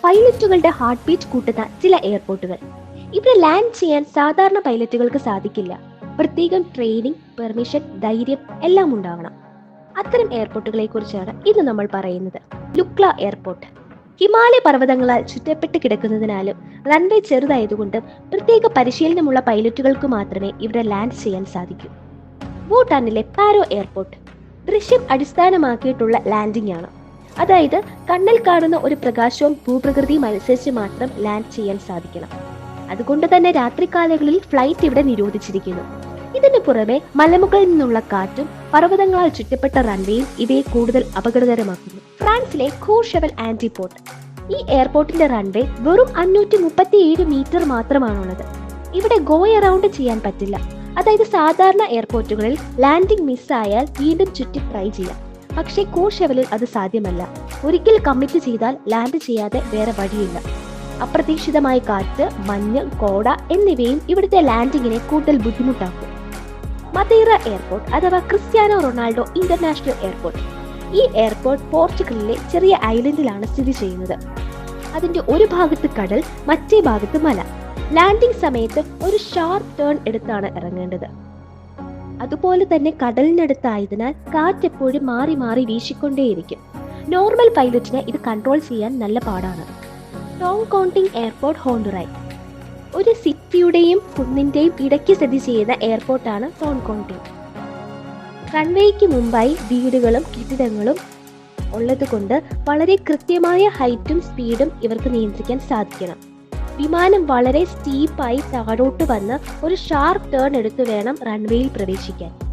പൈലറ്റുകളുടെ heart beat കൂട്ടുന്ന ചില എയർപോർട്ടുകൾ. ഇവിടെ ലാൻഡ് ചെയ്യാൻ സാധാരണ പൈലറ്റുകൾക്ക് സാധിക്കില്ല. പ്രത്യേകം ട്രെയിനിങ്, പെർമിഷൻ, ധൈര്യം എല്ലാം ഉണ്ടാവണം. അത്തരം എയർപോർട്ടുകളെ കുറിച്ചാണ് ഇന്ന് നമ്മൾ പറയുന്നത്. ലുക്ല എയർപോർട്ട് ഹിമാലയ പർവ്വതങ്ങളാൽ ചുറ്റപ്പെട്ട് കിടക്കുന്നതിനാലും റൺവേ ചെറുതായതുകൊണ്ടും പ്രത്യേക പരിശീലനമുള്ള പൈലറ്റുകൾക്ക് മാത്രമേ ഇവിടെ ലാൻഡ് ചെയ്യാൻ സാധിക്കൂ. ഭൂട്ടാനിലെ പാരോ എയർപോർട്ട് ദൃശ്യം അടിസ്ഥാനമാക്കിയിട്ടുള്ള ലാൻഡിംഗ് ആണ്. അതായത് കണ്ണിൽ കാണുന്ന ഒരു പ്രകാശവും ഭൂപ്രകൃതിയും അനുസരിച്ച് മാത്രം ലാൻഡ് ചെയ്യാൻ സാധിക്കണം. അതുകൊണ്ട് തന്നെ രാത്രികാലങ്ങളിൽ ഫ്ലൈറ്റ് ഇവിടെ നിരോധിച്ചിരിക്കുന്നു. ഇതിനു പുറമെ മലമുകളിൽ നിന്നുള്ള കാറ്റും പർവ്വതങ്ങളാൽ ചുറ്റപ്പെട്ട റൺവേയും ഇവയെ കൂടുതൽ അപകടകരമാക്കുന്നു. ഫ്രാൻസിലെ ഖൂർഷെവൽ ആന്റിപോർട്ട് ഈ എയർപോർട്ടിന്റെ റൺവേ വെറും 537 മീറ്റർ മാത്രമാണുള്ളത്. ഇവിടെ ഗോ അറൗണ്ട് ചെയ്യാൻ പറ്റില്ല. അതായത് സാധാരണ എയർപോർട്ടുകളിൽ ലാൻഡിംഗ് മിസ്സായാൽ വീണ്ടും ചുറ്റി ട്രൈ ചെയ്യാം. പക്ഷേ ഖൂർഷെവലിൽ അത് സാധ്യമല്ല. ഒരിക്കൽ കമ്മിറ്റ് ചെയ്താൽ ലാൻഡ് ചെയ്യാതെ വേറെ വഴിയില്ല. അപ്രതീക്ഷിതമായ കാറ്റ്, മഞ്ഞ്, കോട എന്നിവയും ഇവിടുത്തെ ലാൻഡിങ്ങിനെ കൂടുതൽ ബുദ്ധിമുട്ടാക്കും. മദീറ എയർപോർട്ട് അഥവാ ക്രിസ്ത്യാനോ റൊണാൾഡോ ഇന്റർനാഷണൽ എയർപോർട്ട് ഈ എയർപോർട്ട് പോർച്ചുഗലിലെ ചെറിയ ഐലൻഡിലാണ് സ്ഥിതി ചെയ്യുന്നത്. അതിന്റെ ഒരു ഭാഗത്ത് കടൽ, മറ്റേ ഭാഗത്ത് മല. ലാൻഡിംഗ് സമയത്ത് ഒരു ഷാർപ്പ് ടേൺ എടുത്താണ് ഇറങ്ങേണ്ടത്. അതുപോലെ തന്നെ കടലിനടുത്തായതിനാൽ കാറ്റ് എപ്പോഴും മാറി മാറി വീശിക്കൊണ്ടേയിരിക്കും. നോർമൽ പൈലറ്റിന് ഇത് കൺട്രോൾ ചെയ്യാൻ നല്ല പാടാണ്. ടോങ് കോണ്ടിങ് എയർപോർട്ട് ഹോണ്ടുറായ് ഒരു സിറ്റിയുടെയും കുന്നിന്റെയും ഇടയ്ക്ക് സ്ഥിതി ചെയ്യുന്ന എയർപോർട്ടാണ് ടോങ് കോണ്ടിങ്. റൺവേക്ക് മുമ്പായി വീടുകളും കെട്ടിടങ്ങളും ഉള്ളതുകൊണ്ട് വളരെ കൃത്യമായ ഹൈറ്റും സ്പീഡും ഇവർക്ക് നിയന്ത്രിക്കാൻ സാധിക്കണം. വിമാനം വളരെ സ്റ്റീപ്പായി താഴോട്ട് വന്ന് ഒരു ഷാർപ്പ് ടേൺ എടുത്തു വേണം റൺവേയിൽ പ്രവേശിക്കാൻ.